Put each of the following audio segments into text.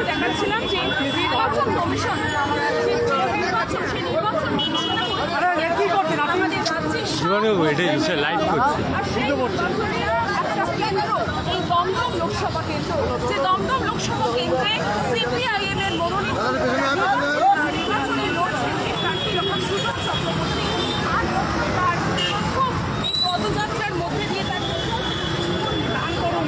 দেখাচ্ছিলাম যে নির্বাচন কমিশন লাইভ করছে এই দমদম লোকসভা কেন্দ্র, যে দমদম লোকসভা কেন্দ্রে সিপিআইএম এর মনোনীত নির্বাচনের লোকসভার প্রার্থী ডক্টর সুজন চক্রবর্তী তার প্রথম এই পদযাত্রার মধ্যে দিয়ে তার দান করুন।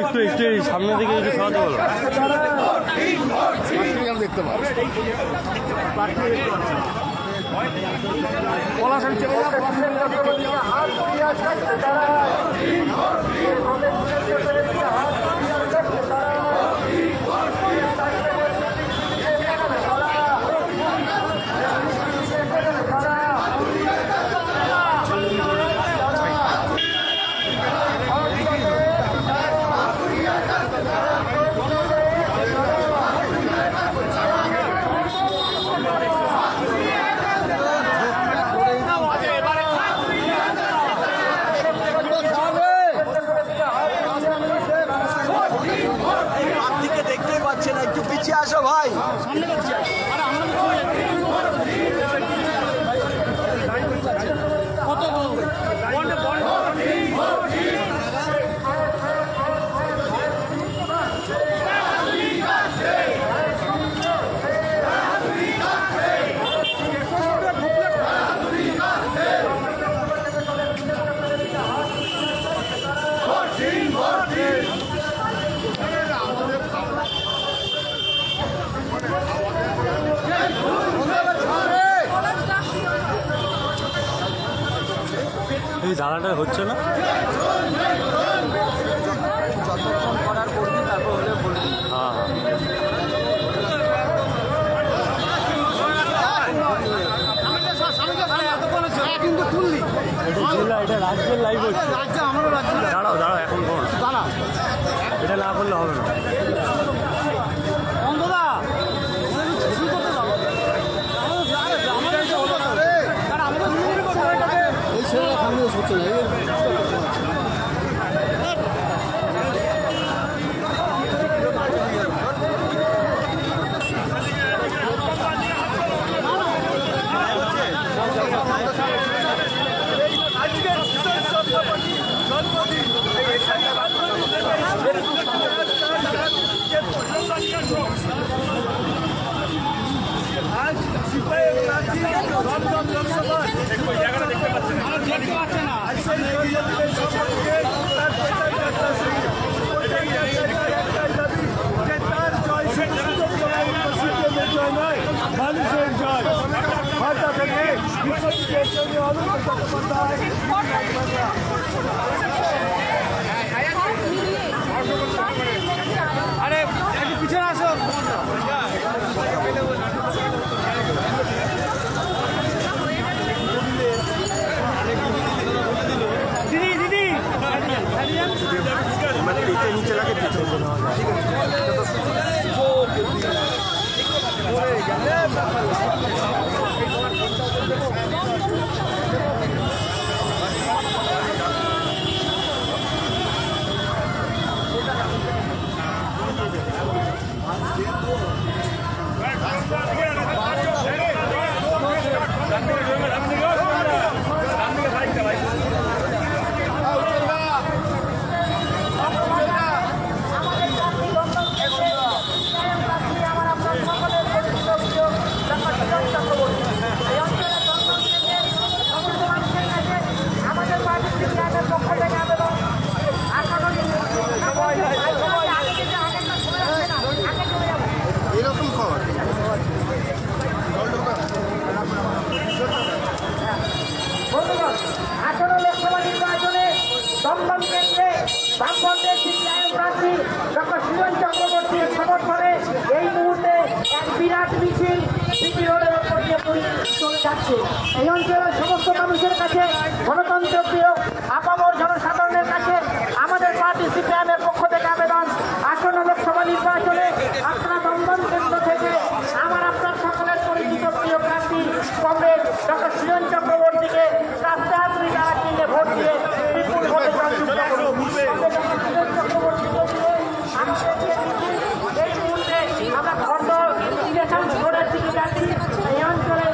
একটু সামনে দিকে একটু সরাতে বলো, দেখতে পাবো। আসো ভাই, এই জ্বালাটা হচ্ছে না, যতক্ষণ করার করবি তারপর হলে বলবি। কিন্তু তুললি এটা রাজ্যের লাইভ হচ্ছে, রাজ্যে আমারও রাজ্য। দাঁড়াও দাঁড়াও, এখন দাঁড়া, এটা না করলে হবে না। মানুষের জয় ভাষা থেকে বিপক্ষের সঙ্গে অনুভব চট্টোপাধ্যায় আরে একটু পিছনে আসো দিদি দিদি নিচে লাগে পিছনে এরকম খবর আসন্ন লোকসভা নির্বাচনে দমদম কেন্দ্রে বামপন্থের সিপিআইএম প্রার্থী ডক্টর সুজন চক্রবর্তীর সমর্থনে এই মুহূর্তে এক বিরাট মিছিল সিটি রোডের ওপর দিয়ে চলে যাচ্ছে। এই অঞ্চলের সমস্ত মানুষের কাছে, গণতন্ত্র প্রিয় আপামর জনসাধারণের কাছে আমাদের পার্টি সিপিআইএমের পক্ষ থেকে আবেদন, আসন্ন লোকসভা নির্বাচনে আপনারা দমদম কেন্দ্র থেকে আপনার সকলের পরিচিত প্রিয় প্রার্থী কংগ্রেস ডক্টর সুজন চক্রবর্তীকে রাস্তায় কিনে ভোট দিয়ে বিপুল ভোটে এই মুহূর্তে আমরা খন্ড স্টেশন রোডের দিকে যাচ্ছি। এই অঞ্চলে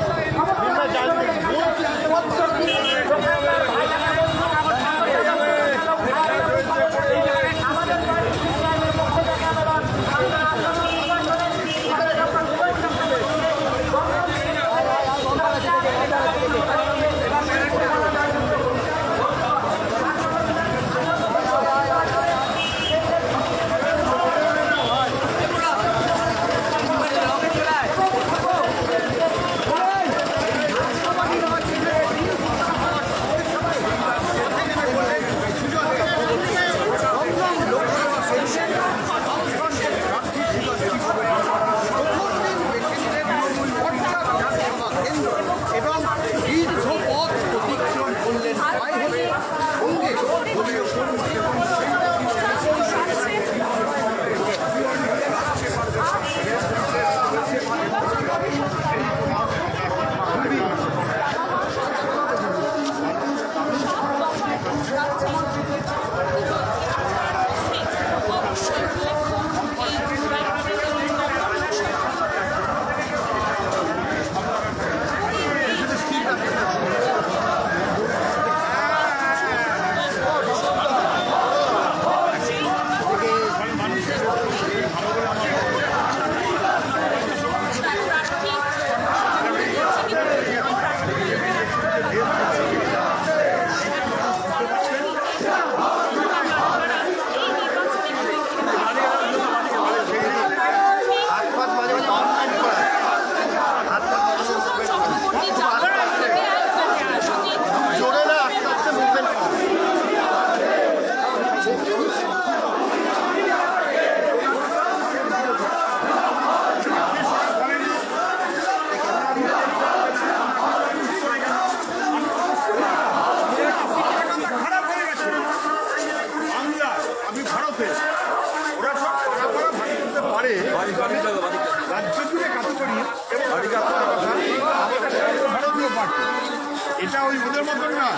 এটা ওই ওদের মতন না।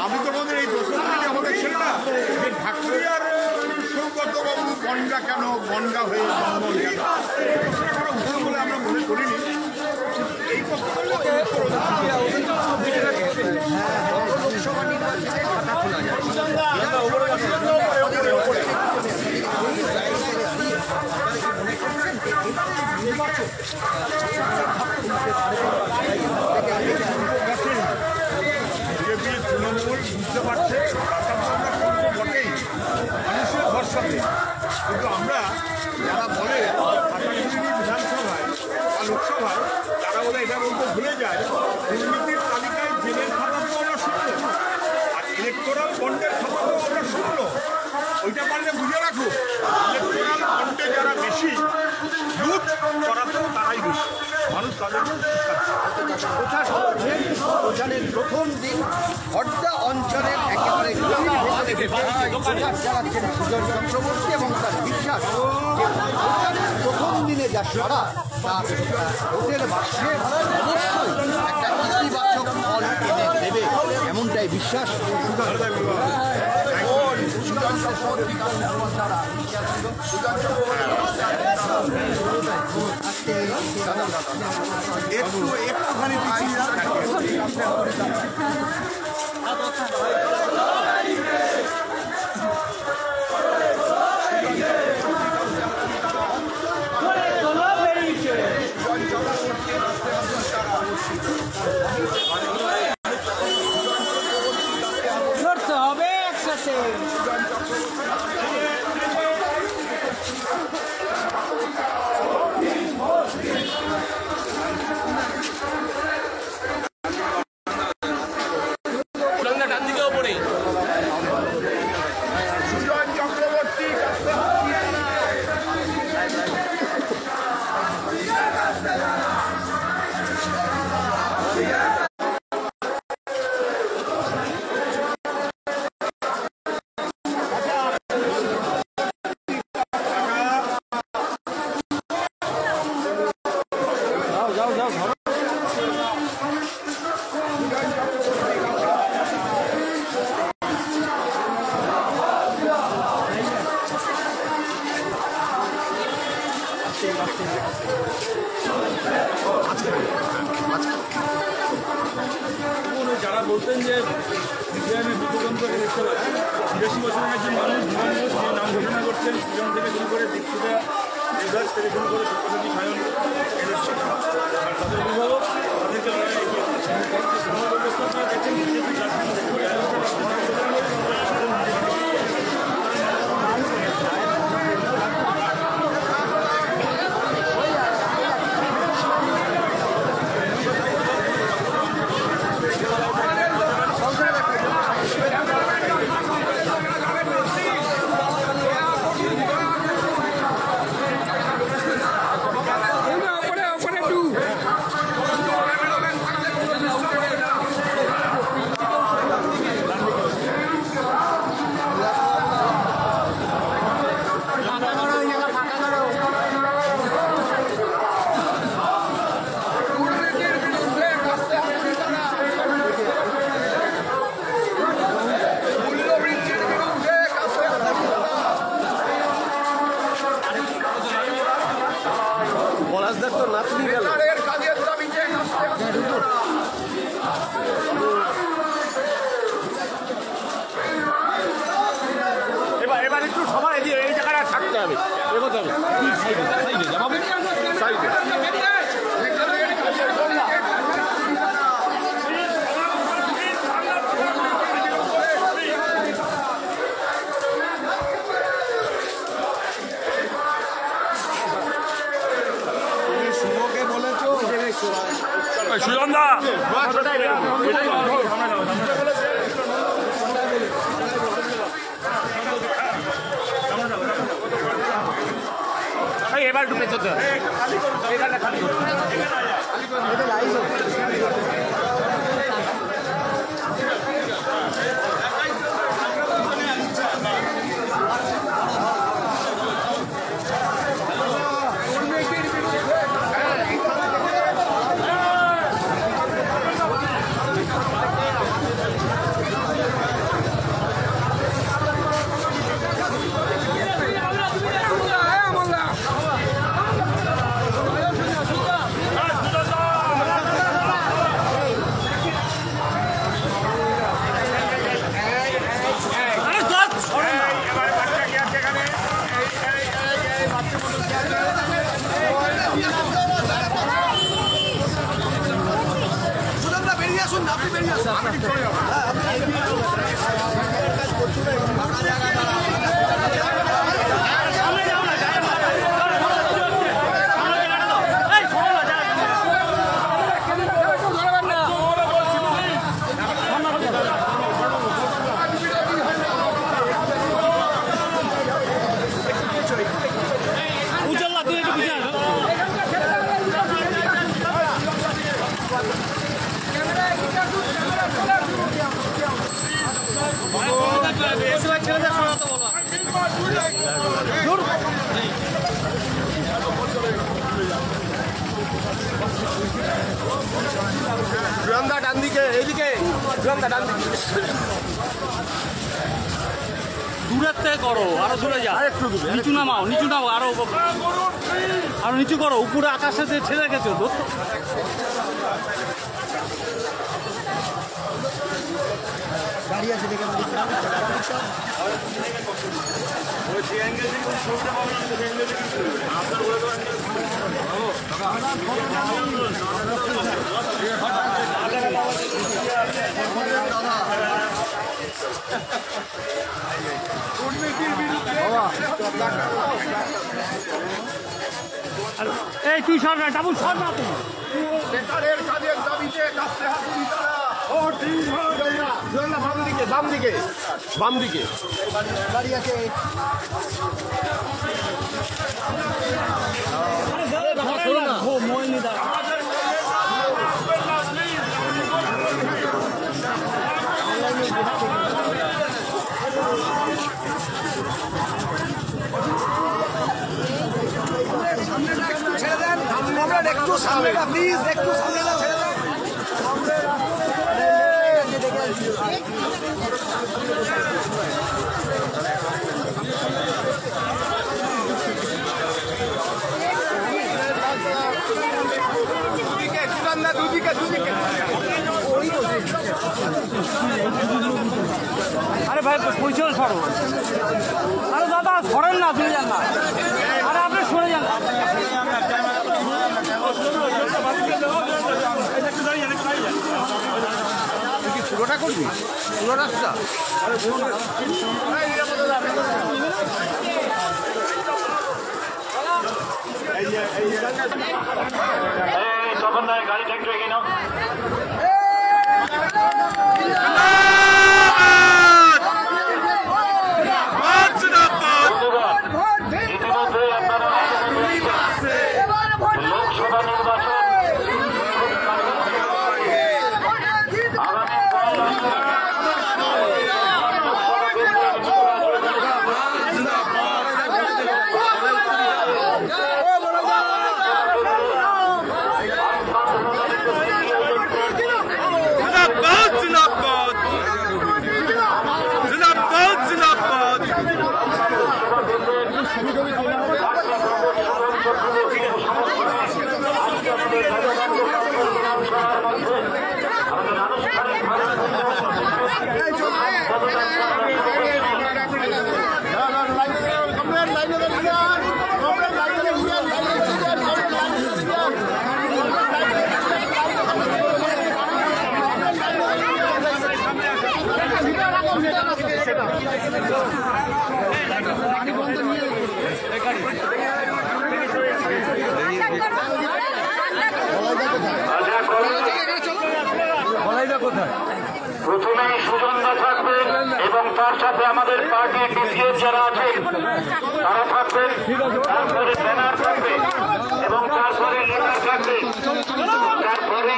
আমি তোমাদের এই দোষণ থেকে আমাদের ছিল না যে ঢাকুরিয়ার সৌগত বাবু বনগা কেন বনগা হয়ে বন্ধন কেন উত্তর বলে আমরা মনে করিনি। এই লোকসভা নির্বাচনে খাতা খোলা যায় বোধহয় এটা বলতে ভুলে যায়, দুর্নীতির তালিকায় জেলের খাতাও আমরা শুনলো, আর ইলেকটোরাল বন্ডের খাতাও আমরা শুনলো। ওইটা পারলে বুঝে রাখুন, ইলেকটোরাল বন্ডে যারা বেশি লুট করাতেও তারাই বেশি, মানুষ তাদেরকে প্রচারের প্রথম দিন হরদা অঞ্চলের একেবারে প্রচার চালাচ্ছেন সুজন চক্রবর্তী এবং তার বিশ্বাস যে প্রচারের প্রথম দিনে যা সারা তা ভোটের বাক্সে অবশ্যই একটা ইতিবাচক ফল এনে দেবে, এমনটাই বিশ্বাস সুজন একটুখানি লড়তে হবে একসাথে। যারা বলতেন যে সিপিআইএমের বিপদন্তকে দেখতে পাচ্ছি, ৮২ বছরের একজন মানুষ বিমান ঘোষ যে নাম ঘোষণা করছেন, সৃজন থেকে শুরু করে দীক্ষিতা দেবদাস থেকে শুরু করে সত্যসাচী সায়ন, আর তাদের অভিভাবক তাদেরকে লড়াই এগিয়ে দিচ্ছেন। আপনারা দেখছেন বিজেপি পলাশদার তো নাতনি গেল। এবার একটু সবাই এই জায়গাটা থাকতে হবে, এগোতে হবে সাইডে। সুজনদা এবার একটু পেছতে সুরামদা ডান দিকে, এইদিকে সুরামদা ডান দিকে। দূরের থেকে করো, আরো দূরে যা, একটু দূরে, নিচু নামাও, নিচু নামাও, আরো আরো নিচু করো, উপরে আকাশে যে ছেড়ে গেছে দোস্ত। দাঁড়িয়ে আছে দেখে এই তুই সর না, ডাবুল সর না তুমি। বেকারের কাজের দাবিতে কাছে হাতুড়ি তারা বাম দিকে, বাম দিকে, বাম দিকে। দাঁড়িয়ে আছে মোহিনী দাঁড়া। একটু সামনে প্লিজ, একটু সামনে না ছেড়ে দেন। দুদিকে সুরামদা, দুদিকে, দুদিকে। আরে ভাই পরিচয় সরো। আরে দাদা সরেন না, চলে যান না। আরে আপনি সরে যান। তুই কি পুরোটা করবি? পুরো রাস্তা? তখন নয় গাড়িটা একটু এগিয়ে নাও। ইতিমধ্যে আপনারা লোকসভা নির্বাচন প্রথমেই সুজনদা থাকবেন এবং তার সাথে আমাদের পার্টির বিপিএফ যারা আছেন তারা থাকবেন, তারপরে ব্যানার থাকবে এবং তারপরে লিডার থাকবে, তারপরে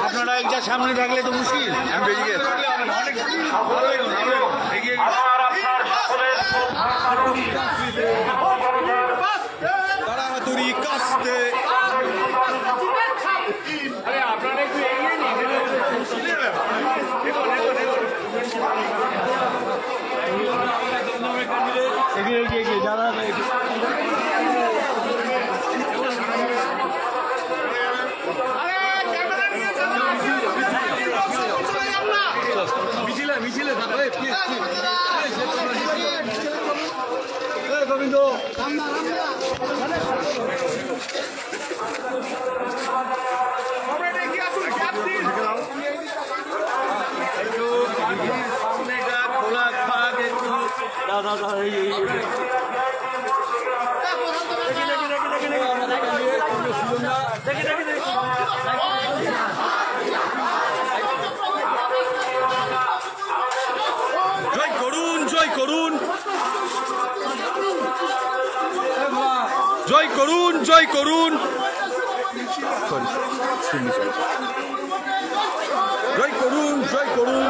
আপনারা একটা সামনে থাকলে তো মুশকিল। আমি বেরিয়ে গেছি। আমার আপনার সকলের তাড়াতাড়ি কাস্তে গোবিন্দ খোলা থাক একটু। দেখি করুন, জয় করুন, জয় করুন, জয় করুন, জয় করুন।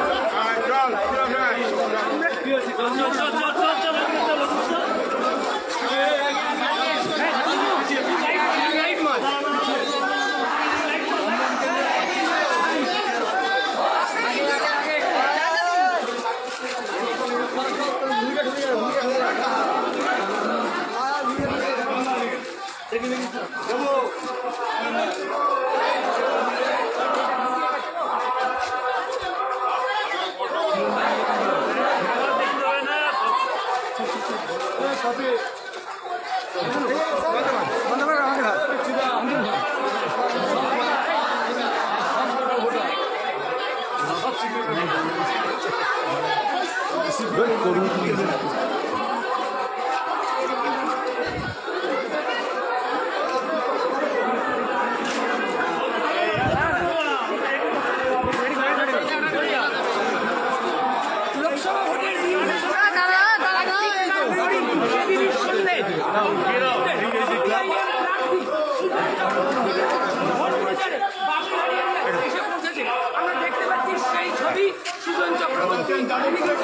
আমরা দেখতে পাচ্ছি সেই ছবি সুজন চক্রবর্তী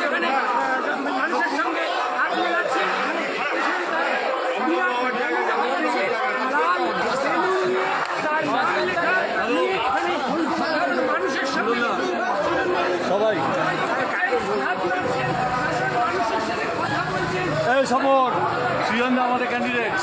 সেখানে মানুষের সঙ্গে হাত মেলাচ্ছে মানুষের সঙ্গে সবাই মানুষের সাথে কথা বলছেন। এই সফর সৃজন দা আমাদের ক্যান্ডিডেট।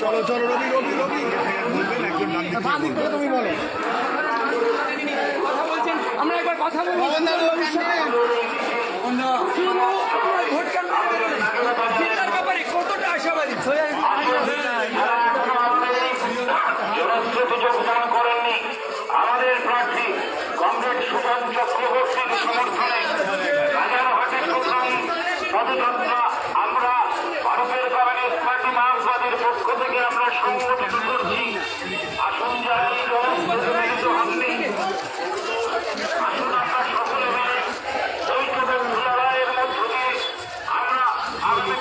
চলো চলো রবি রবি রবি তুমি বলো কথা বলছেন, আমরা একবার কথা বলবো ভোট কেন্দ্রের ব্যাপারে কতটা আশাবাদী? যোগদান করেননি আমাদের প্রার্থী কমরেড সুজন চক্রবর্তীর সমর্থনে রাজারহাটে প্রথম পদযাত্রা আমরা ভারতের কমিউনিস্ট পার্টি মার্ক্সবাদীর পক্ষ থেকে আমরা সংগঠিত করছি। আসুন যারা এই মিলিত হননি, আসুন আমরা সকলে মিলে ঐক্যবদ্ধ লড়াইয়ের মধ্য দিয়ে আমরা আগামী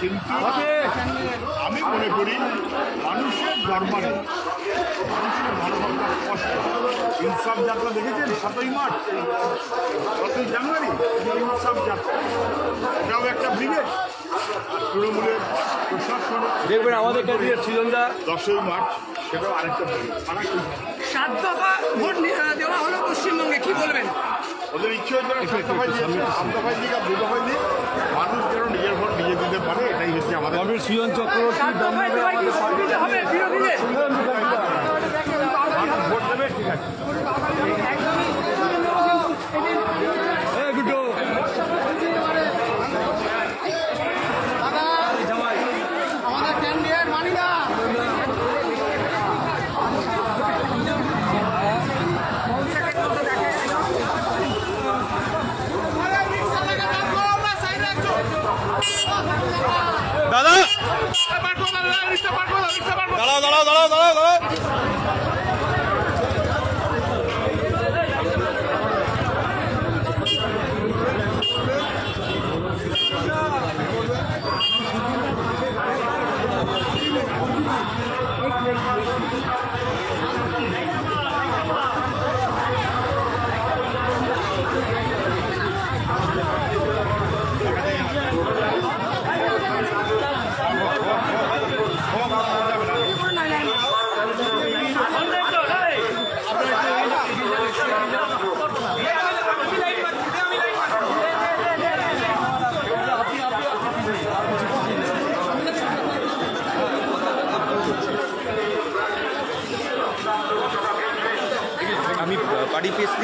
কিন্তু আমি মনে করি মানুষের দরবারে মানুষের ভালোবাসা স্পষ্ট। ইনসাফ যাত্রা দেখেছেন 7ই মার্চ 7ই জানুয়ারি ইনসাফ যাত্রা, এটাও একটা ব্রিগেড। আর তৃণমূলের প্রশাসন দেখবেন আমাদের ক্যান্ডিডেট সৃজন দা 10ই মার্চ সেটাও আরেকটা ব্রিগেড। 7 দফা ভোট দেওয়া হলো পশ্চিমবঙ্গে, কি বলবেন? ওদের ইচ্ছে হচ্ছে 7 দফায় দিয়েছে, 8 দফায় দিক আর 2 দফায় দিক, মানুষ যেন নিজের ভোট নিজে দিতে পারে, এটাই হচ্ছে আমাদের। কমরেড সৃজন চক্রবর্তী 7 দফায় দেওয়ার কি সুবিধা হবে বিরোধীদের? মানুষ ভোট দেবে, ঠিক আছে। গুড্ডু আমাদের ক্যান্ডিডেট মানি না। দাদা দাঁড়াও দাঁড়াও দাঁড়াও দাঁড়াও দাঁড়াও।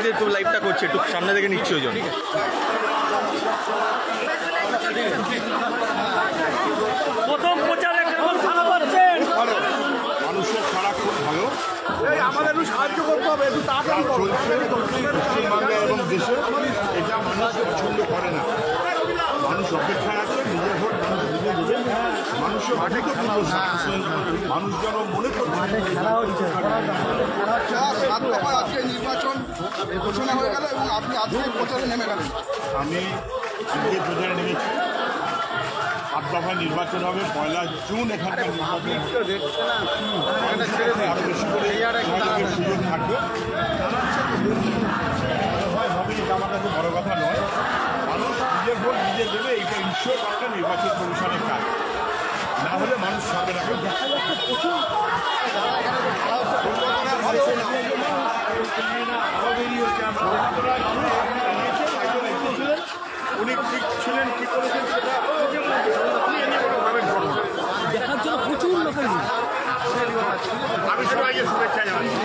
থেকে একটু লাইভটা করছে, একটু সামনে থেকে নিচ্ছে ওই জন্য। প্রথম প্রচারে কেমন ভালো পাচ্ছেন? ভালো, মানুষের সারা খুব ভালো। আমাদের সাহায্য করতে হবে, একটু তাড়াতাড়ি করো। পশ্চিমবাংলা এবং দেশে এটা মানুষ পছন্দ করে না। মানুষ অপেক্ষায় আছে, নিজের ভোট মানুষ বুঝে দেবে। মানুষের মাঠে খেলা হচ্ছে, মানুষ যেন মনে করছে আজকে নির্বাচন ঘোষণা হয়ে গেল এবং আপনি আজকে প্রচারে নেমে গেলেন। আমি আজকে প্রচারে নেমেছি। 8 দফায় নির্বাচন হবে, 1 জুন এখানকার নির্বাচন আরো বেশি করে যোগাযোগের সুযোগ থাকবে। এটা আমার কাছে বড় কথা নয়, মানুষ নিজের ভোট নিজে দেবে, এইটা ইনশিওর করাটা নির্বাচন কমিশনের কাজ। না হলে মানুষ ছাড়বে না। উনি ঠিক ছিলেন, কি করেছেন সেটা দেখার জন্য প্রচুর লোকের আমি সবাইকে শুভেচ্ছা জানাচ্ছি।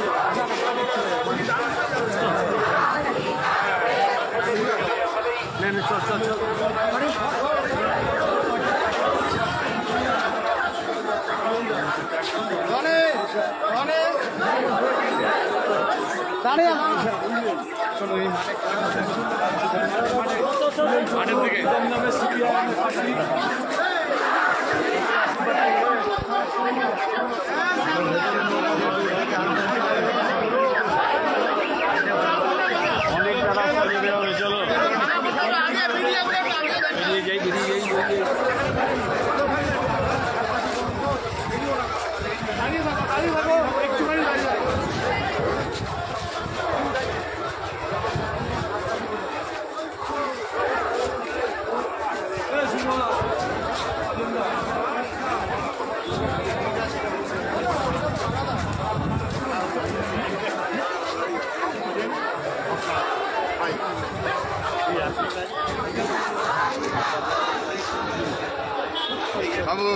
বাবু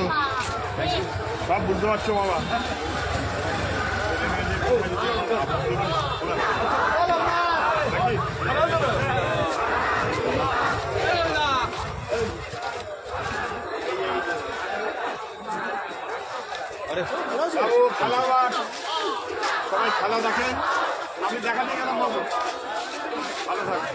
সব বুঝতে পারছো বাবা। বাবু খেলা সবাই খেলা দেখেন, আমি দেখাতে গেলাম বাবু, ভালো থাকবে।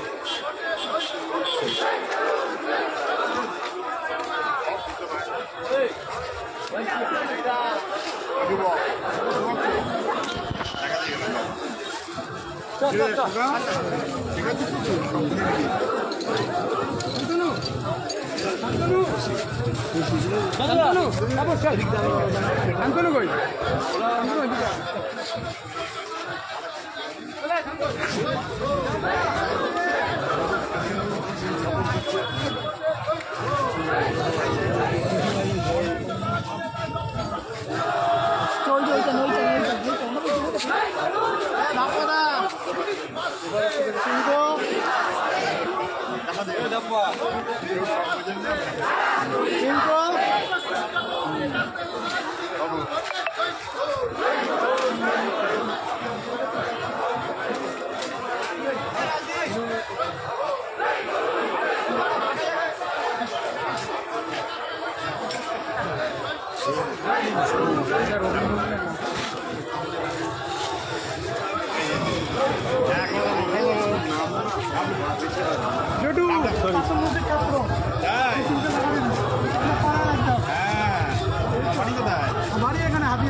हमारी एखाने हाथी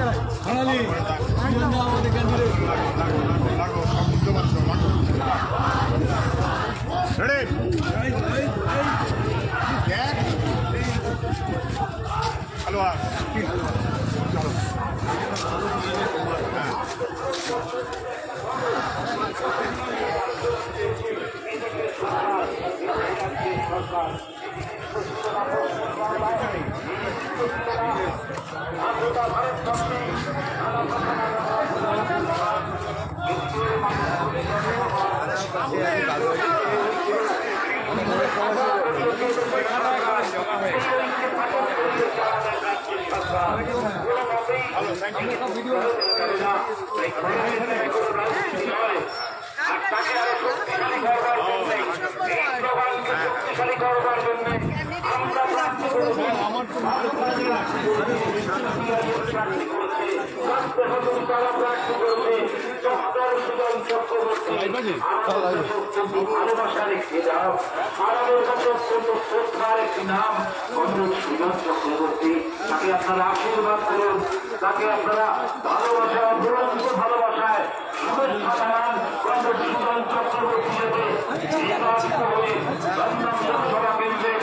ভিডিও করবার জন্য এই স্লোগানকে শক্তিশালী করবার জন্য আমরা প্রার্থী করেছি। তারা প্রার্থী করেছে ডক্টর সুজন চক্রবর্তী। ভালোবাসার একটি নাম, আমাদের কাছে অত্যন্ত শ্রদ্ধার একটি নাম কমরেড সুজন চক্রবর্তী। তাকে আপনারা আশীর্বাদ করুন, তাকে আপনারা ভালোবাসা, অপরন্ত ভালোবাসায় শুভেচ্ছা জানান। কমরেড সুজন চক্রবর্তী যাতে নির্বাচিত হয়ে দমদম লোকসভা কেন্দ্রের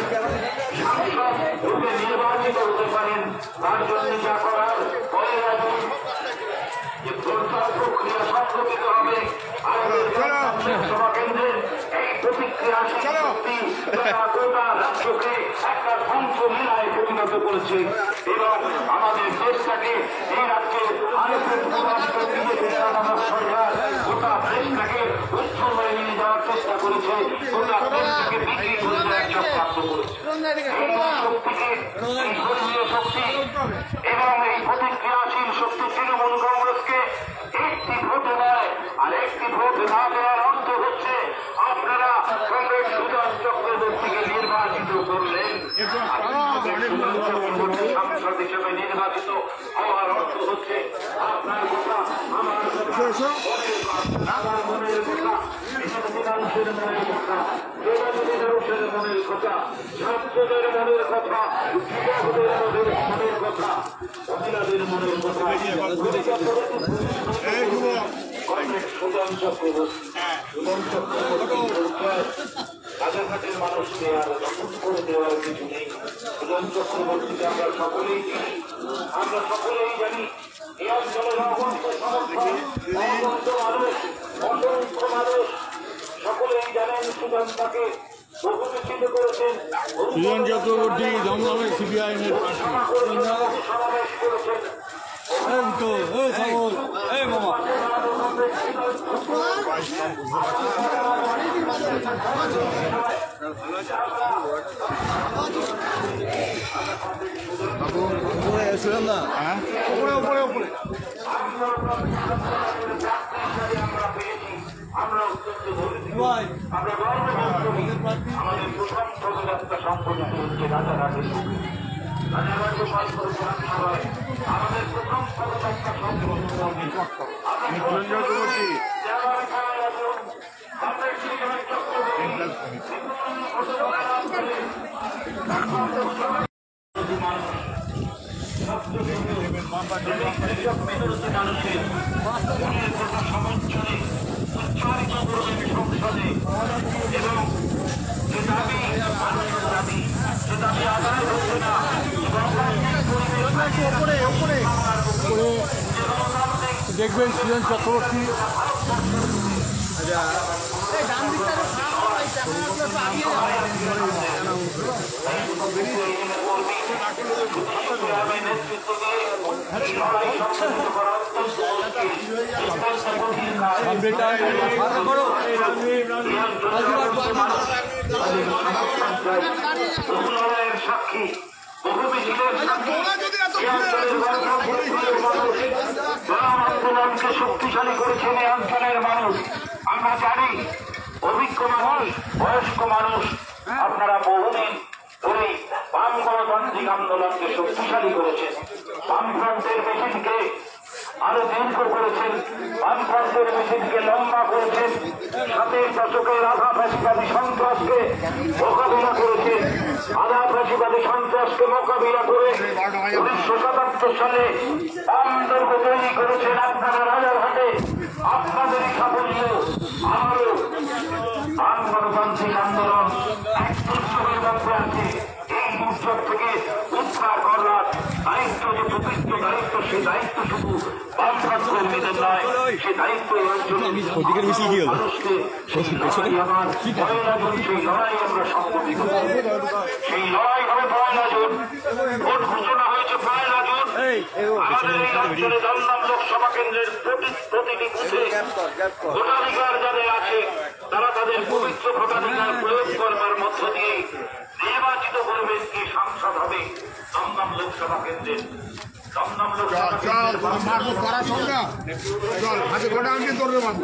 সাংসদ রূপে নির্বাচিত হতে পারেন, তার জন্য যা করার পরে রাখুন। যে প্রচার প্রক্রিয়া সংগঠিত হবে আমাদের লোকসভা কেন্দ্রের এই প্রতিক্রিয়াশীল শক্তি গোটা রাজ্যকে একটা ধ্বংস লীলায় পরিণত করেছে এবং আমাদের দেশটাকে এই রাজ্যে আরেকটি রাষ্ট্র বিজেপি নামক সরকার গোটা দেশটাকে উচ্ছন্নে নিয়ে যাওয়ার চেষ্টা করেছে, গোটা দেশটাকে বিক্রি করে দেওয়ার চক্রান্ত করেছে। শক্তিকে ধর্মীয় শক্তি এবং এই প্রতিক্রিয়াশীল শক্তি তৃণমূল কংগ্রেসকে একটি ভোট দেয়, আর একটি ভোট না দেওয়ার অর্থ হচ্ছে আপনারা কংগ্রেস সুজন চক্রবর্তীকে নির্বাচিত করলেন। সাংসদ হিসেবে নির্বাচিত হওয়ার অর্থ হচ্ছে আপনার কথা আমার মনের কথা, মানুষের মনের কথা, মানুষের মনের কথা, ছাত্রদের মনের কথা, যুবকদের মনের কথা, মহিলাদের মনের কথা। সুজন চক্রবর্তী রাজাঘাটের মানুষকে আর দখল করে দেওয়ার কিছু নেই। সুজন চক্রবর্তীকে আমরা সকলেই চিনি, আমরা সকলেই জানি এই অঞ্চলের অগণিত সমর্থক, অগণিত মানুষ, অসংখ্য মানুষ সকলেই জানেন সুজন তাকে বহুবিচিত করেছেন। সুজন চক্রবর্তী দমদমের সিপিআইএমের সমাবেশ করেছেন। আমরা অত্যন্ত আমরা আমাদের প্রথম পদযাত্রা সংগঠিত হচ্ছে রাজাঘাটে। রাজাঘাট বিধানসভায় আমাদের প্রথম পদযাত্রা সংগঠিত চক্রবর্তী মানুষের কথা সমর্থনে উচ্চারিত করবেন সংসদে এবং যে দাবি মানুষের দাবি, যে দাবি আদায় হচ্ছে না, দেখবেন সুজন চক্রবর্তী সাক্ষী বহু আন্দোলনকে শক্তিশালী করেছেন এই অঞ্চলের মানুষ। আমরা জানি অভিজ্ঞ মানুষ, বয়স্ক মানুষ, আপনারা বহুদিন ধরে বাম গণতান্ত্রিক আন্দোলনকে শক্তিশালী করেছেন, বামফ্রন্টের মিছিলকে আরো দীর্ঘ করেছেন, বামফ্রন্টের মিছিলকে লম্বা করেছেন, ৭০ দশকের আধা ফ্যাসিবাদী সন্ত্রাসকে মোকাবিলা করেছেন, আধা ফ্যাসিবাদী সন্ত্রাসকে মোকাবিলা করে ১৯৭৭ সালে বামদুর্গ তৈরি করেছেন আপনারা রাজারহাটে। আপনাদেরই সাফল্য আমারও বাম গণতান্ত্রিক আন্দোলন এক দুর্যোগের মধ্যে আছে। এই দুর্যোগ থেকে উদ্ধার করার দায়িত্ব, যে প্রকৃত দায়িত্ব, সে দায়িত্ব শুধু বামফ্রন্ট কর্মীদের নয়, সে দায়িত্ব মানুষকে আমার ১ জুন সেই লড়াই আমরা সংগঠিত করব। সেই লড়াই হবে ১ জুন। ভোট ঘোষণা হয়েছে ১ জুন। আমাদের এই অঞ্চলে দমদম লোকসভা কেন্দ্রের প্রতিটি বুথে ভোটাধিকার যাদের আছে তারা তাদের পবিত্র ভোটাধিকার প্রয়োগ করবার মধ্য দিয়ে নির্বাচিত করবেন কে সাংসদ হবে দমদম লোকসভা কেন্দ্রের। দমদম চল লোকসভা চল কেন্দ্রের মারবো করা শোন না চল হাতে কটা আনতে তোর মারবো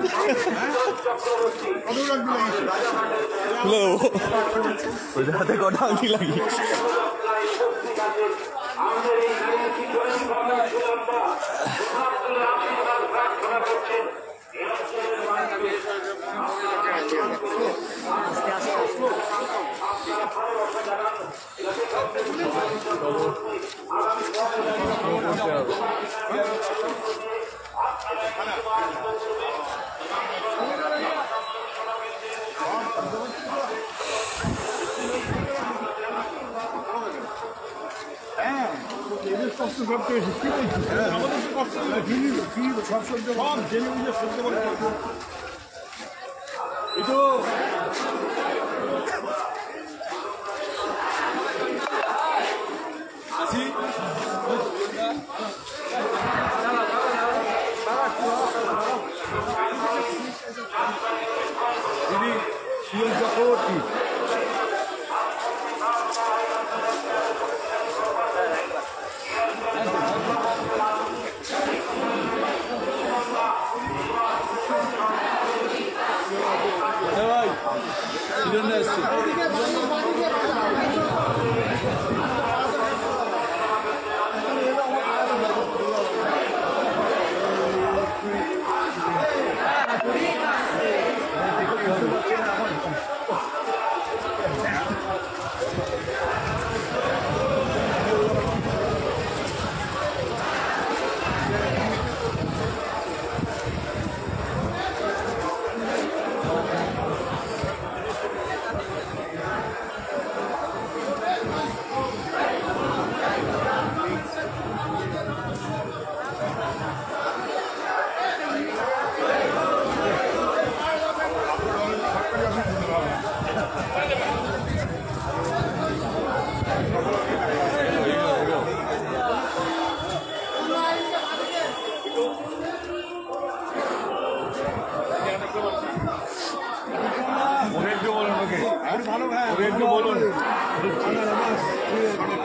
কতগুলো আনতে লাগিয়েছিস হাতে কটা আংটি লাগিয়ে আমাদের এই নারীর কি করে ছিলাম না আশীর্বাদ প্রার্থনা করছেন এই অঞ্চলের মানুষকে এদের কষ্ট সব তো এসে কি বলছিস আমাদের তো কষ্ট সব সহ্য সব জেনে বুঝে সহ্য করে এই তো আসি দিদি শিওর চক্রবর্তী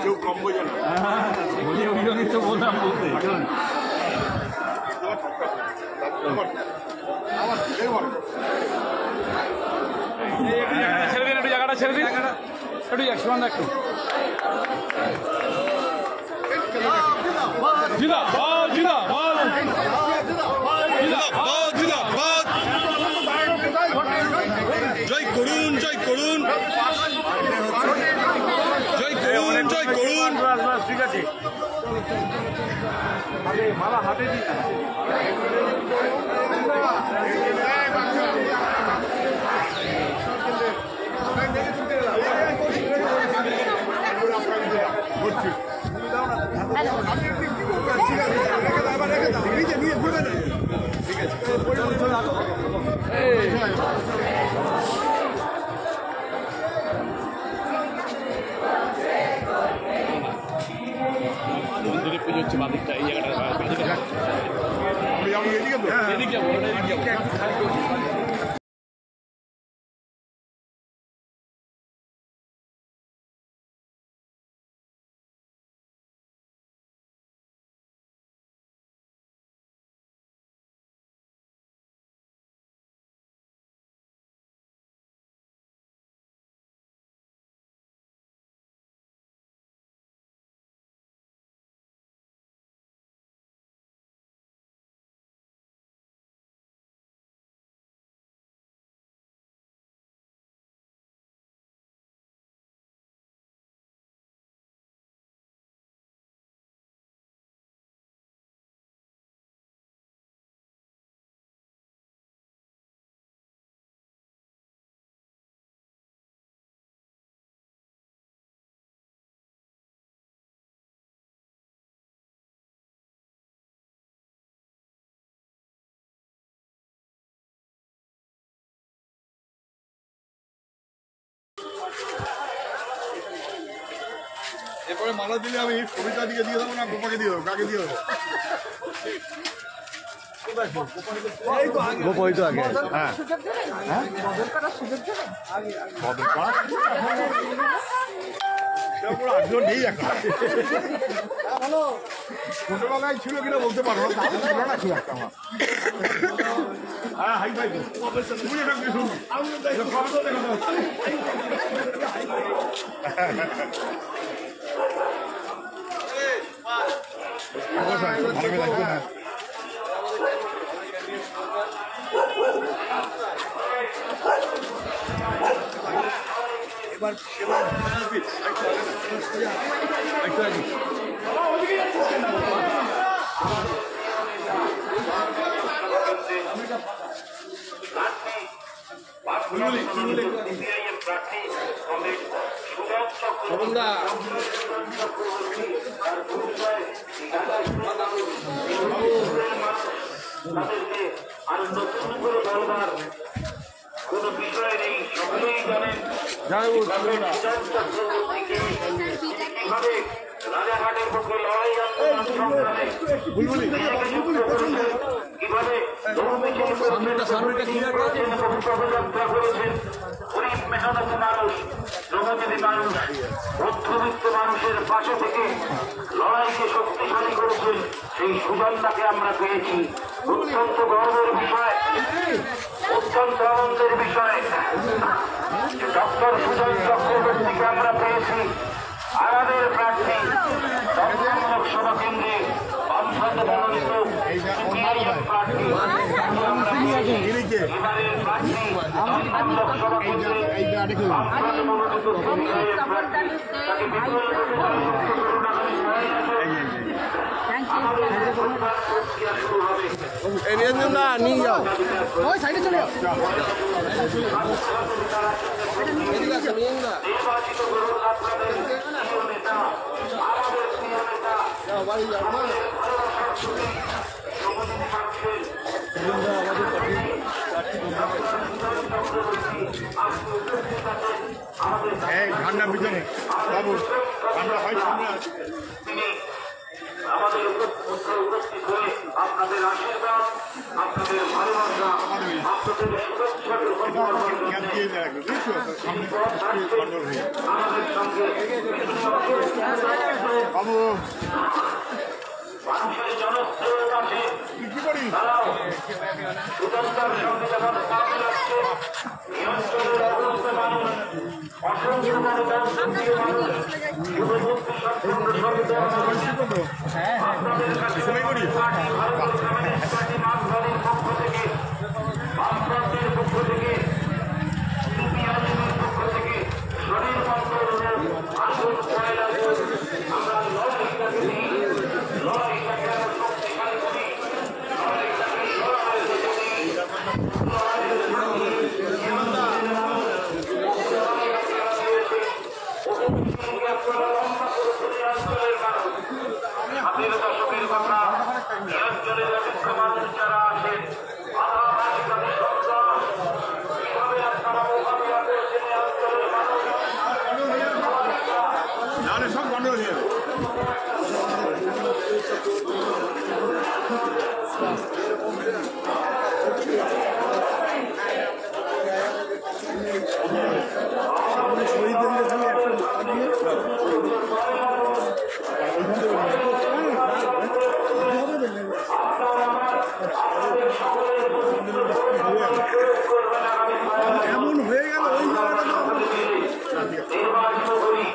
কেউ কম বোঝে না তো বললাম বলতে ছেড়ে দিন একটু জায়গাটা ছেড়ে দিন একটু একশো একটু জিন্দাবাদ জিন্দাবাদ জিন্দাবাদ জিন্দাবাদ জয় করুন জয় করুন জয় করুন জয় করুন ঠিক আছে মালা হাতে দিন মন্দিরে পুজো হচ্ছে বাদিকটা এই জায়গাটা এদিকে যাবো এরপরে মালা দিলে আমি কবিতা দিকে দিয়ে দেবো না গোপাকে দিয়ে দেবো কাকে দিয়ে দেবো গোপাই তো আগে হ্যাঁ পুরো আগ্রহ নেই একটা ছোটবেলায় ছিল কিনা বলতে পারবো না, ছিল না খুব একটা আমার। হ্যাঁ হাই ভাই তুমি এটা কি শুনুন ভালো লাগবে না। এবার তাদেরকে আর নতুন করে বলবার কোন বিষয় নেই, সকলেই জানেন কিভাবে রাজাঘাটের পক্ষে লড়াই কিভাবে পদযাত্রা করেছেন। গরিব মেহনত মানুষ, শ্রমজীবী মানুষ, মধ্যবিত্ত মানুষের পাশে থেকে লড়াইকে শক্তিশালী করেছেন। সেই সুজনটাকে আমরা পেয়েছি। অত্যন্ত গর্বের বিষয়, অত্যন্ত আনন্দের বিষয়। ডক্টর সুজন চক্রবর্তীকে আমরা পেয়েছি আমাদের প্রার্থী দমদম লোকসভা কেন্দ্রে বামফ্রন্ট মনোনীত সিপিআইএম প্রার্থী। এবারের প্রার্থী দমদম লোকসভা কেন্দ্রে বামফ্রন্ট মনোনীত সিপিআইএম প্রার্থী তাকে বিপুল নিয়ে যাও নির্বাচিত করুন আপনাদের প্রিয় নেতা, আমাদের প্রিয় নেতা, ঠান্ডা পিছনে বাবু আমরা হয় সামনে আছি। তিনি আমাদের উপস্থিত হয়ে আপনাদের আশীর্বাদ, আপনাদের ভালোবাসা, আপনাদের শুভেচ্ছা গ্রহণ করবার জন্য আমাদের সঙ্গে বাবু মানুষের জনপ্রিয় কাছে কি করি তারাও সুতন্ত্রার সঙ্গে যখন পা মিলাচ্ছে, এই অঞ্চলের অগণিত মানুষ, অসংখ্য মানুষ, অসংখ্য মানুষ, যুবশক্তি সম্পন্ন সন্তান আপনাদের কাছে ভারতীয় কমিউনিস্ট পার্টি বামফ্রন্টের পক্ষ থেকে, বামফ্রন্টের পক্ষ থেকে, সিপিআইএমের পক্ষ থেকে শরীর মন্ত্রণের আসন পয়লা আমরা লড়াইটাকে নিই, লড়াইটাকে আমরা শক্তিশালী করি, লড়াইটাকে লড়াইয়ের দিকে নিই, লড়াইয়ের আপনারা লম্বা করে ধরে অঞ্চলের মানুষ, হাতের দশকের কথা, এই অঞ্চলের অভিজ্ঞ মানুষ যারা আছেন, আধাবাসী তাদের সন্তান, কিভাবে আপনারা মোকাবিলা করেছেন এই অঞ্চলের মানুষ, নাহলে সব বন্ধ হয়ে যাবে। এমন হয়ে গেল ওই নির্বাচিত করি।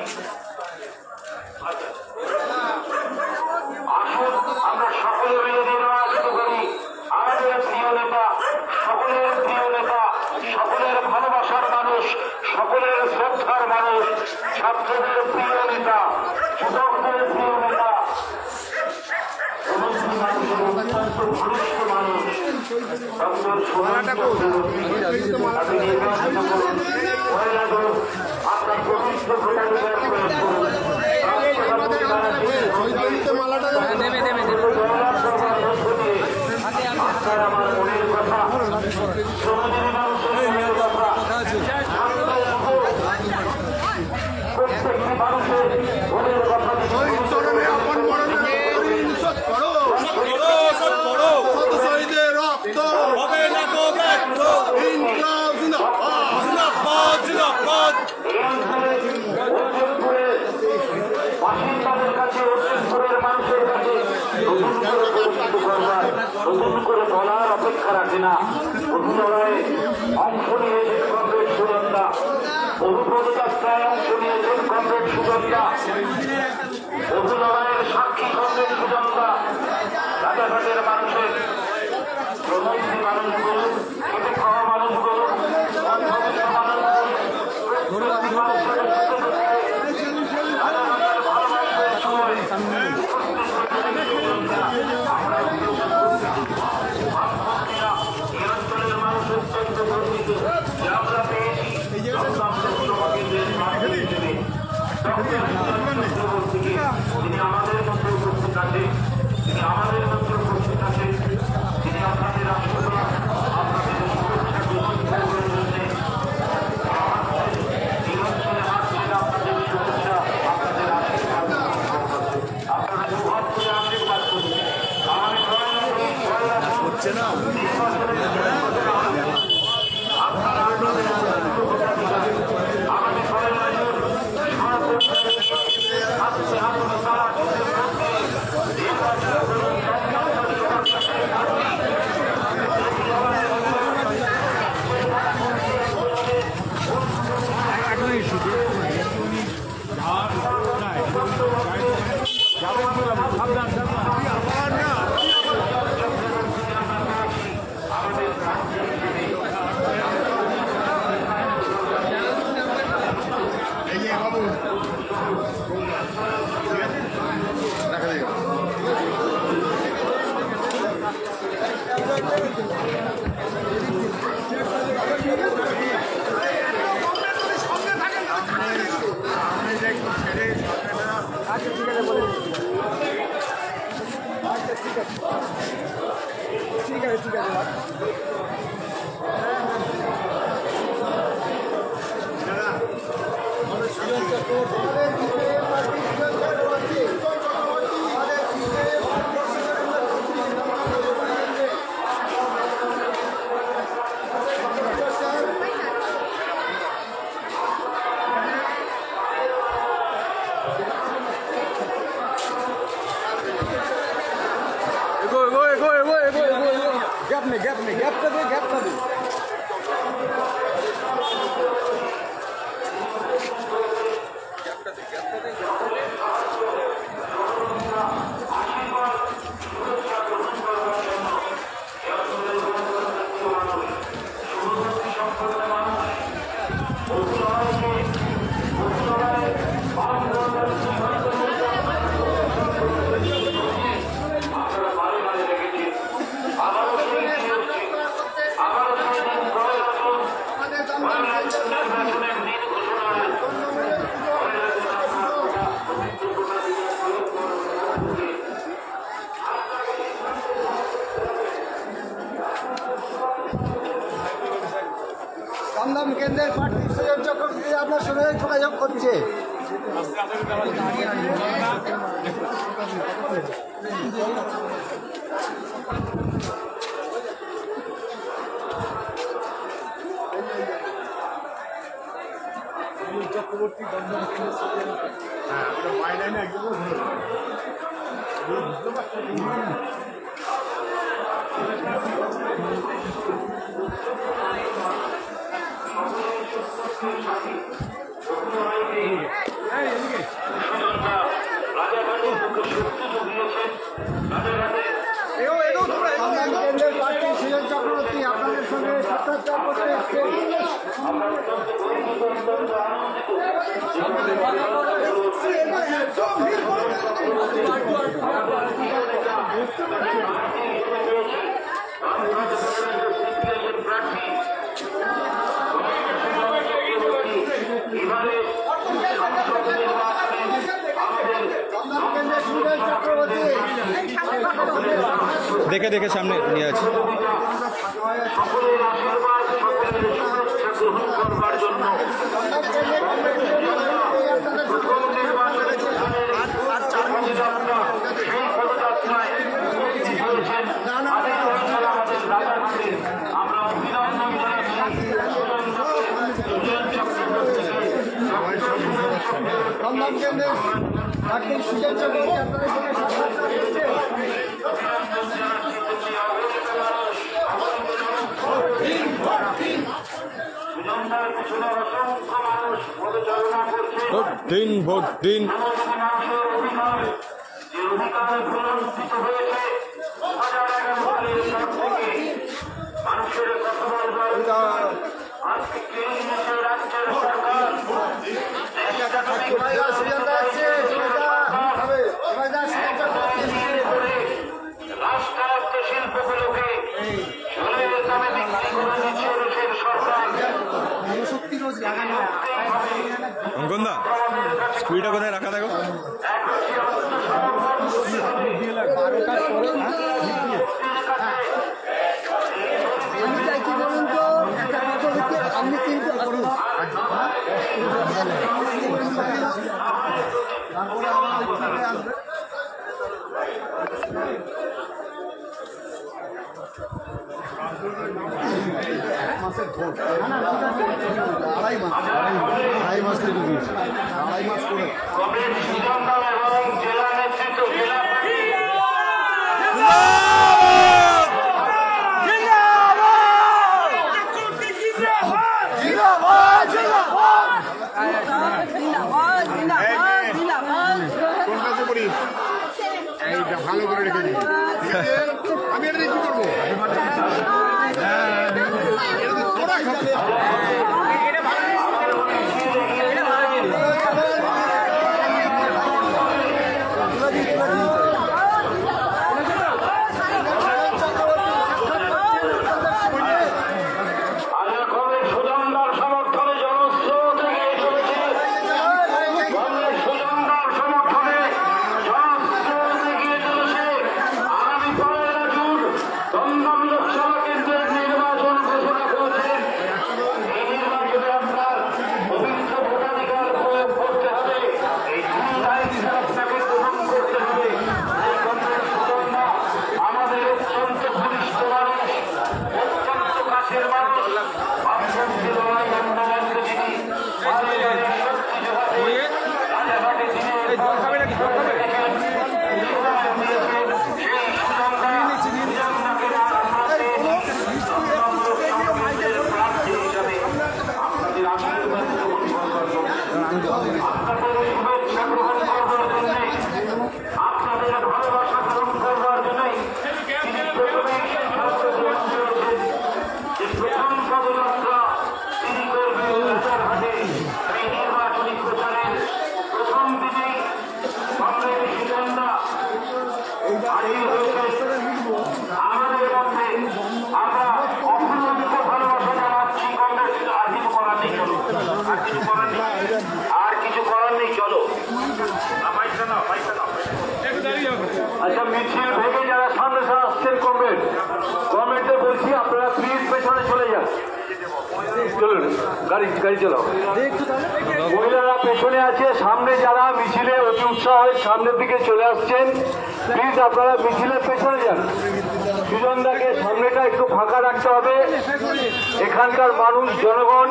আসুন আমরা সকলে মিলে নির্বাচিত করি আমাদের প্রিয় নেতা, সকলের প্রিয় নেতা, সকলের ভালোবাসার মানুষ, সকলের শ্রদ্ধার মানুষ, ছাত্রদের প্রিয় নেতা, যুবকদের প্রিয় নেতা, অত্যন্ত ঘনিষ্ঠ মানুষ ডক্টর সুজন চক্রবর্তী। তাকে নির্বাচিত করুন। পয়লা ডোজ আপনার প্রতিষ্ঠ ভোটাধিকার প্রয়োগ করুন। আপনার আমার মনের কথা, শ্রমজীবী মানুষের মনের কথা, প্রত্যেকটি মানুষের মনের কথা শহীদের রক্ত হবে না তো ব্যর্থ, ইনকলাব জিন্দাবাদ জিন্দাবাদ জিন্দাবাদ। বহু লড়াইয়ে অংশ নিয়েছেন কমরেড সুগন্ধা, বহু পদযাত্রায় অংশ নিয়েছেন কমরেড সুগন্ধা, বহু লড়াইয়ের সাক্ষী কমরেড সুগন্ধা। রাজাঘাটের মানুষের প্রধানমন্ত্রী মানুষ বলুন, খেটে খাওয়া মানুষ বলুন, অর্থবিত্ত মানুষ বলুন, রাজাঘাটের ভালোবাসার সময় আমরা পেয়েছি তিনি আমাদের মধ্যে উপস্থিত আছে, তিনি আমাদের মধ্যে উপস্থিত আছে, তিনি আপনাদের আশীর্বাদ, আপনাদের শুভেচ্ছা গ্রহণ করবার জন্য নিরঞ্জনে হাসছেন, আপনাদের শুভেচ্ছা, আপনাদের আশীর্বাদ, আপনারা সুভাব করে আশীর্বাদ করুন। আমার হচ্ছে না আপনারা আমাদের সবাই দমদম কেন্দ্রের প্রার্থী সুজন চক্রবর্তী আপনার সঙ্গে যোগাযোগ করছে। চক্রবর্তী দমদম কেন্দ্রের বাইরে একদম বুঝতে পারছি। কেন্দ্রের প্রার্থী সুজন চক্রবর্তী আপনাদের সঙ্গে সাক্ষাৎকার করতে এসছেন। দেখে দেখে সামনে নিয়ে আছে। সকলের আশীর্বাদ, সকলের শুভেচ্ছা গ্রহণ করবার জন্য প্রথম নির্বাচনে সেই পদযাত্রায় আমাদের রাজাঘাটে আমরা অভিনন্দন জানাচ্ছি সুজন চক্রবর্তীকে। দমদম কেন্দ্রের প্রার্থী সুজন চক্রবর্তী আপনাদের সঙ্গে সাক্ষাৎকার করছে। অভিনন্দন জানাচ্ছি। ঝান্ডার পিছনে অসংখ্য মানুষ পদচারণা করছে। দিন ভোট দিন। মানুষের অধিকার, যে অধিকার প্রলম্বিত হয়েছে 2011 সালের পর থেকে মানুষের কথা বলবার আজকে কেড়ে নিয়েছে রাজ্যের সরকার। রাষ্ট্রায়ত্ত শিল্পগুলোকে সোনার দামে বিক্রি করে দিচ্ছে দেশের সরকার। অঙ্কনদা স্কুলটা কোথায় রাখা দেখো। আপনি কিন্তু করুন তারপরে আমার আসবে মাসের ভোট আড়াই মাস থেকে আড়াই মাস করে জেলা নেতৃত্ব জেলা এইটা ভালো করে রেখে দিই। আমি এটা কি করবো? তোরা খাবে। আর কিছু করার নেই। চলো আচ্ছা, মিছিল ভেঙে যারা সামনে আসছেন কমেন্টে বলছি আপনারা প্লিজ পেছনে চলে যান। চলুন গাড়ি চালাও। মহিলারা পেছনে আছে, সামনে যারা মিছিলে অতি উৎসাহের সামনের দিকে চলে আসছেন প্লিজ আপনারা মিছিলের পেছনে যান। সুজনদাকে সামনেটা একটু ফাঁকা রাখতে হবে। এখানকার মানুষ জনগণ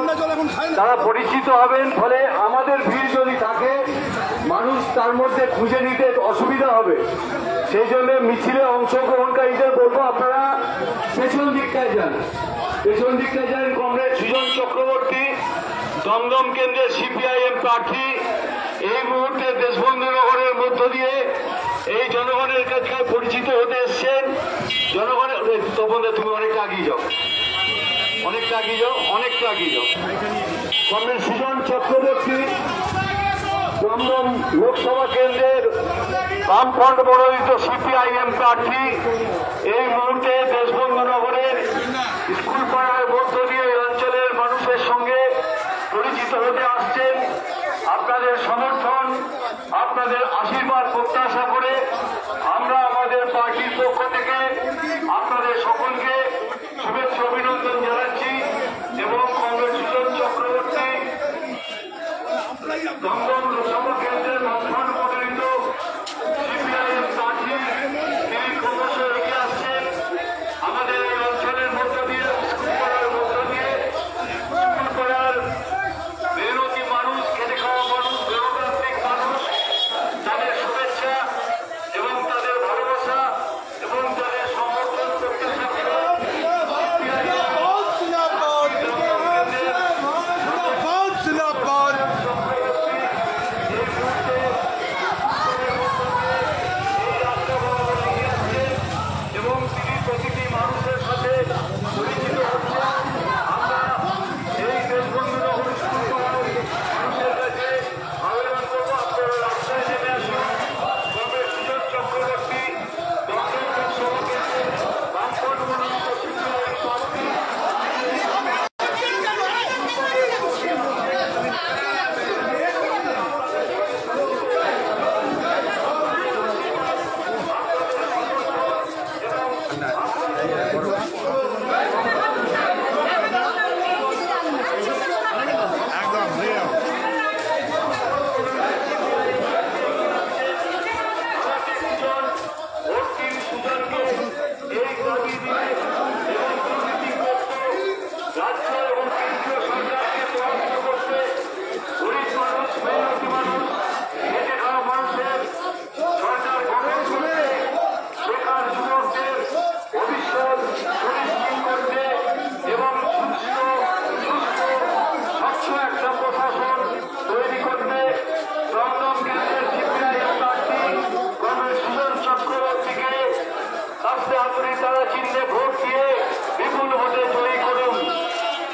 তারা পরিচিত হবেন, ফলে আমাদের ভিড় যদি থাকে মানুষ তার মধ্যে খুঁজে নিতে অসুবিধা হবে। সেই জন্য মিছিলে অংশগ্রহণকারীদের বলবো আপনারা পেছন দিকটায় যান, পেছন দিকটায় যান। কমরেড সুজন চক্রবর্তী দমদম কেন্দ্রের সিপিআইএম প্রার্থী এই মুহূর্তে দেশবন্ধু নগরের মধ্য দিয়ে এই জনগণের কাছে পরিচিত হতে এসছেন। জনগণের তপন দা তুমি অনেকটা আগিয়ে যাও, অনেকটা আগিয়ে যাও, অনেকটা আগিয়ে যাও। কমরেড সুজন চক্রবর্তী দমদম লোকসভা কেন্দ্রের বামফ্রন্ট মনোনীত সিপিআইএম প্রার্থী এই মুহূর্তে দেশবন্ধু নগরের স্কুল পাড়ার মধ্য দিয়ে এই অঞ্চলের মানুষের সঙ্গে পরিচিত হতে আসছেন। আপনাদের সমর্থন, আপনাদের আশীর্বাদ প্রত্যাশা করে আমরা আমাদের পার্টির পক্ষ থেকে আপনাদের সকলকে শুভেচ্ছা অভিনন্দন জানাচ্ছি। এবং কংগ্রেস সুজন চক্রবর্তী দমদম লোকসভা কেন্দ্রের বামফ্রন্ট মনোনীত সিপিআইএম প্রার্থী তিনি ক্রমশ এগিয়ে আসছেন আমাদের এই অঞ্চলের মধ্য দিয়ে, স্কুল পাড়ার মধ্য দিয়ে। স্কুল পাড়ার মেহনতি মানুষ, খেটে খাওয়া মানুষ, গণতান্ত্রিক মানুষ, তাদের শুভেচ্ছা আস্তে হাতুড়ি তারা চিহ্নে ভোট দিয়ে বিপুল ভোটে জয়ী করুন।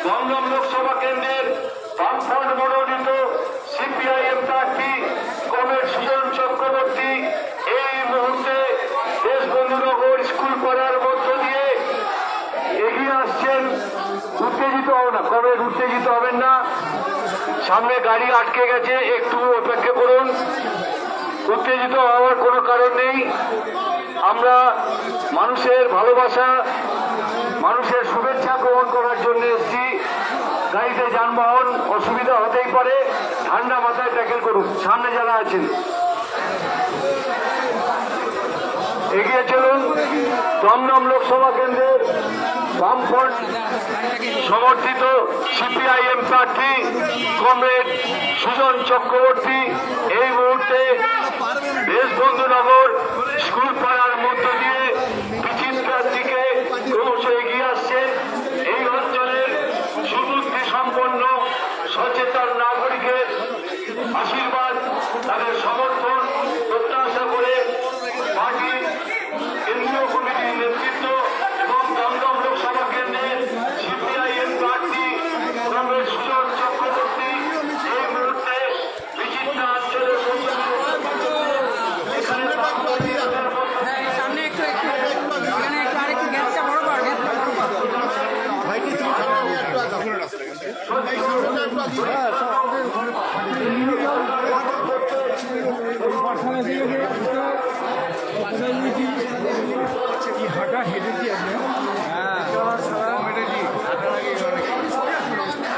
দমদম লোকসভা কেন্দ্রের বামফ্রন্ট মনোনীত সিপিআইএম প্রার্থী কমরেড সুজন চক্রবর্তী এই মুহূর্তে দেশবন্ধুনগর স্কুল পাড়ার মধ্য দিয়ে এগিয়ে আসছেন। উত্তেজিত হবেন না, কমরেড উত্তেজিত হবেন না, সামনে গাড়ি আটকে গেছে, একটু অপেক্ষা করুন। উত্তেজিত হওয়ার কোনো কারণ নেই। আমরা মানুষের ভালোবাসা, মানুষের শুভেচ্ছা গ্রহণ করার জন্য এসেছি। গাড়িতে যানবাহন অসুবিধা হতেই পারে, ঠান্ডা মাথায় ট্যাকেল করুন। সামনে যারা আছেন এগিয়ে চলুন। দমদম লোকসভা কেন্দ্রের বামফ্রন্ট সমর্থিত সিপিআইএম প্রার্থী কমরেড সুজন চক্রবর্তী এই মুহূর্তে দেশবন্ধুনগর স্কুল পাড়ার মধ্য দিয়ে বিচিত্রার দিকে ক্রমশ এগিয়ে আসছেন। এই অঞ্চলের সুবুদ্ধি সম্পন্ন সচেতন নাগরিকের আশীর্বাদ, তাদের সমর্থন প্রত্যাশা করে পার্টির কেন্দ্রীয় কমিটির নেতৃত্ব এবং দমদম লোকসভা কেন্দ্রের সিপিআইএম প্রার্থী কমরেড সুজন চক্রবর্তী এই মুহূর্তে বিচিত্রা অঞ্চলের এখানে সামনে একটু এখানে একটু আরেকটু গ্যাসটা বড় কর, হাঁটা হেঁটে কি আপনি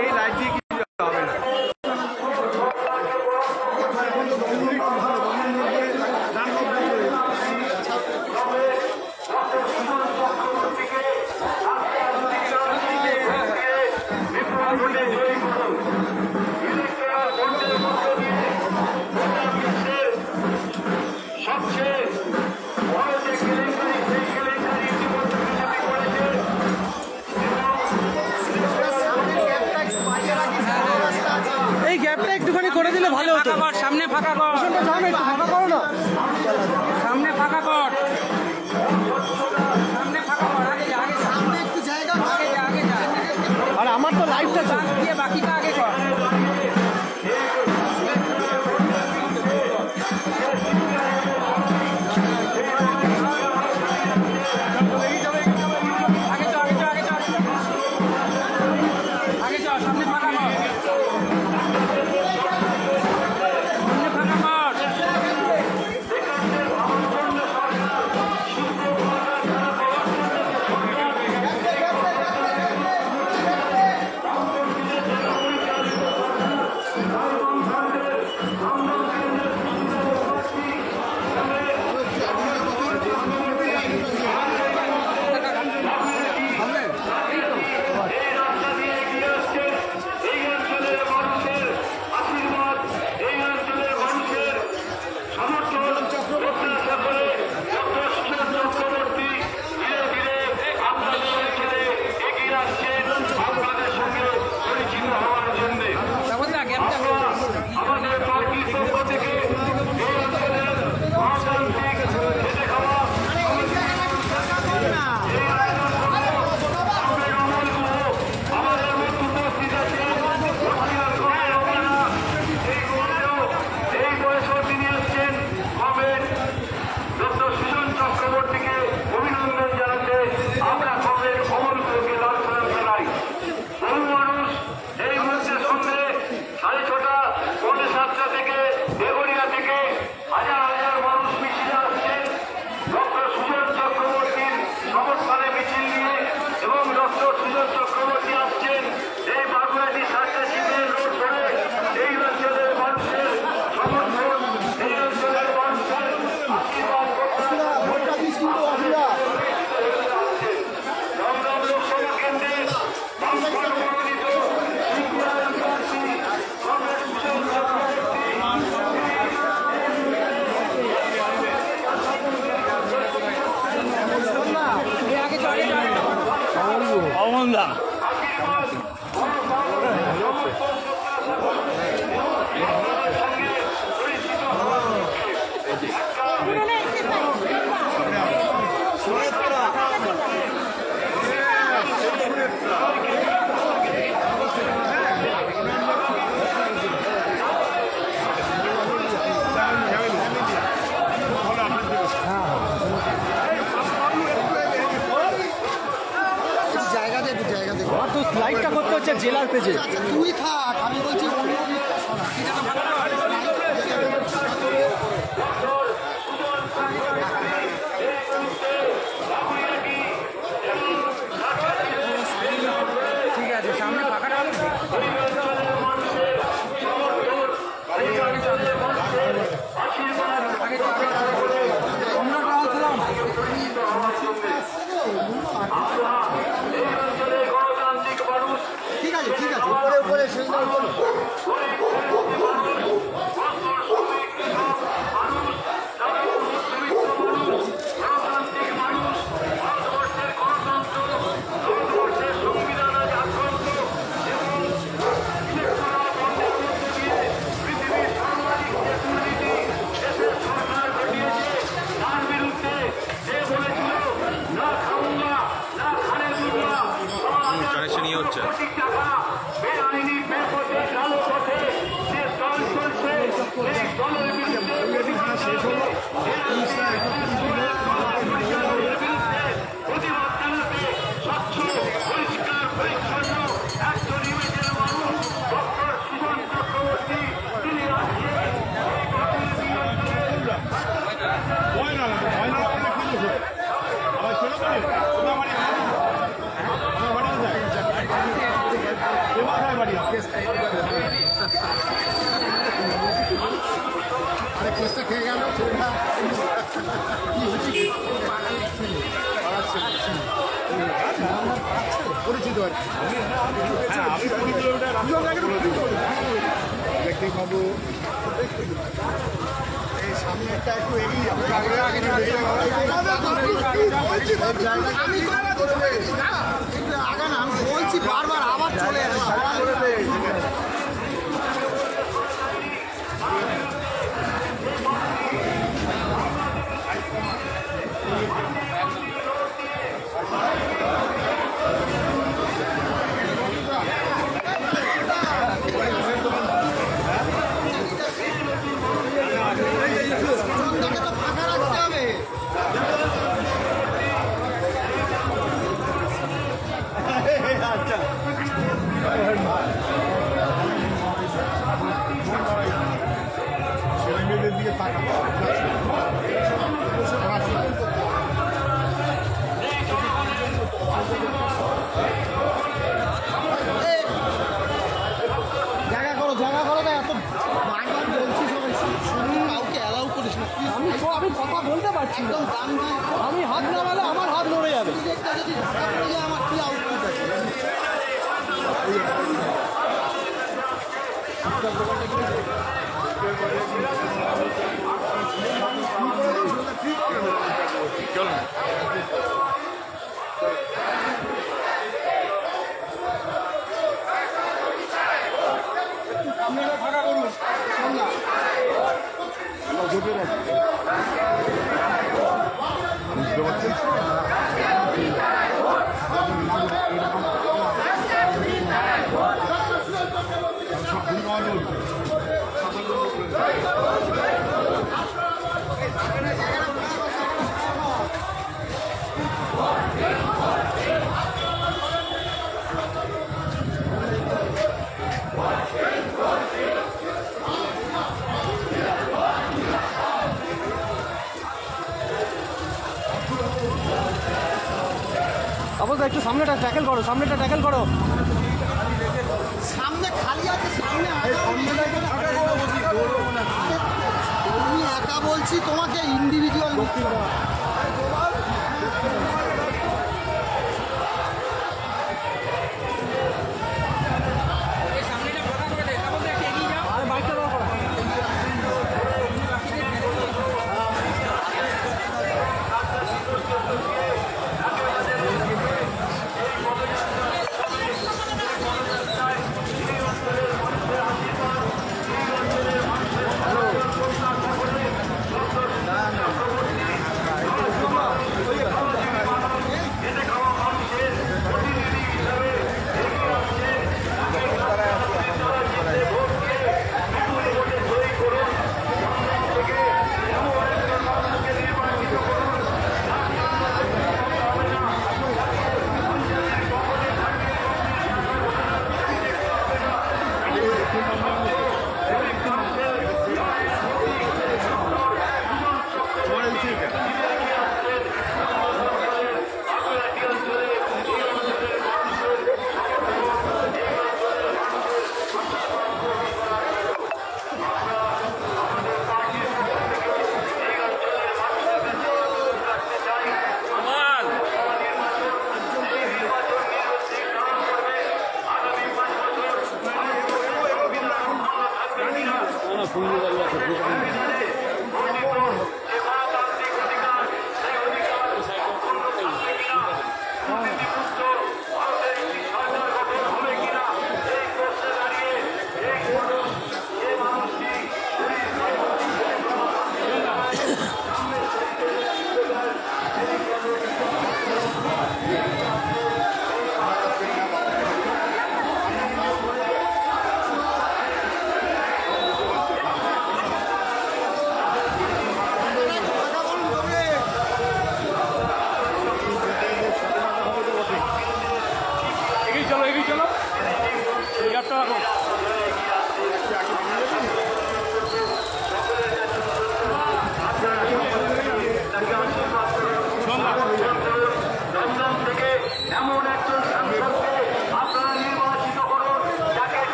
এই লাইট দিয়ে কি হবে না। সবচেয়ে বড় যে কেলেঙ্কারি, সেই কেলেঙ্কারি ইতিমধ্যে বিজেপি করেছে। এই গ্যাপটা একটুখানি করে দিলে ভালো হতো। সামনে ফাঁকা কর, একটু ফাঁকা করো না, সামনে ফাঁকা কর, সামনে ফাঁকা কর, আগে যা, আগে যা, একটু জায়গা, আগে যা, আগে যা। আর আমার তো লাইটটা দিয়ে বাকিটা আগে কর। সামনে ফাঁকা কর, সামনে ফাঁকা কর। হচ্ছে জেলার পেজে। তুই থাক, আমি বলছি অন্য ঠিক আছে, সামনে ফাঁকাটা হলে ঠিক আছে, ঠিক আছে, উপরে উপরে সেই কানেকশন ইয়ে হচ্ছে। আরে কেসটা খেয়ে গেল পরিচিত আর দেখতে পাবো। এই সামনেটা একটু এগিয়ে যাবে, আগে না আমি বলছি বারবার আবার চলে আসছে। ছেলেমেয়েদের দিকে তাকাবো। জায়গা করো, জায়গা করো না, এত বারবার বলছি সবাই শুনুন, কাউকে অ্যালাউ করিস না। আমি কথা বলতে পারছি না, একদম দাম দিয়ে আমি হাত নামালে আমার হাত নড়ে যাবে। একটা যদি ঢাকা পড়ে যায় আমার কি আউটপুট আছে? আপনারা ফাঁকা করুন, বুঝতে পারছেন? সব ভুল পাওয়া যাবে। অবশ্যই একটু সামনেটা ট্যাকেল করো, সামনেটা ট্যাকেল করো। সামনে খালি আছে, সামনে আমি একা বলছি তোমাকে ইন্ডিভিজুয়াল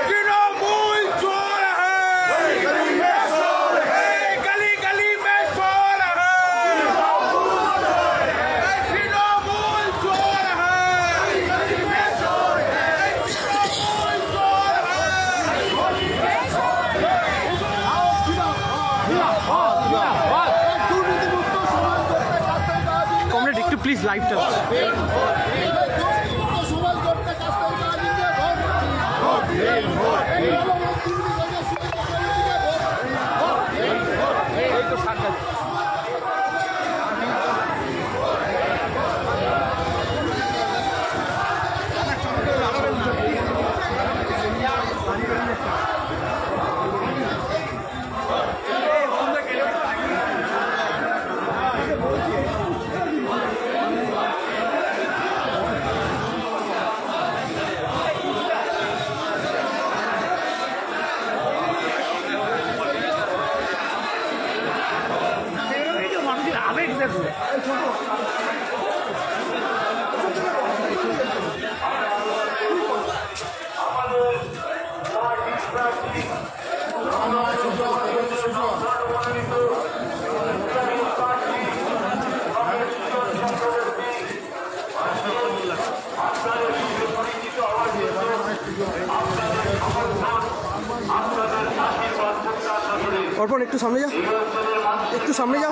तृणमूल चोर है, गली गली में चोर है, तृणमूल चोर है, तृणमूल चोर কমরেড একটু প্লিজ লাইভটা অর্পণ একটু সামনে যা, একটু সামনে যা।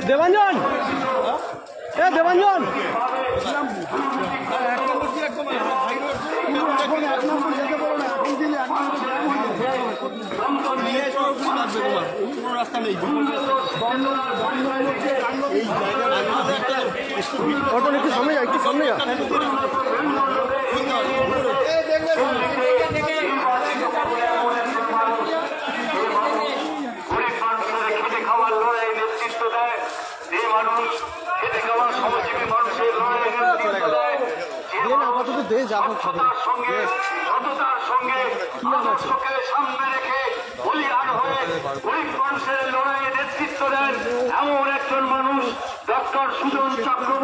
দেবাঞ্জন, এ দেবাঞ্জন, অর্পণ একটু সামনে যা, একটু সামনে যা। সততার সঙ্গে আদর্শকে সামনে রেখে বলিয়ান হয়ে গরিব মানুষের লড়াইয়ে নেতৃত্ব দেন এমন একজন মানুষ ডক্টর সুজন চক্রবর্তী।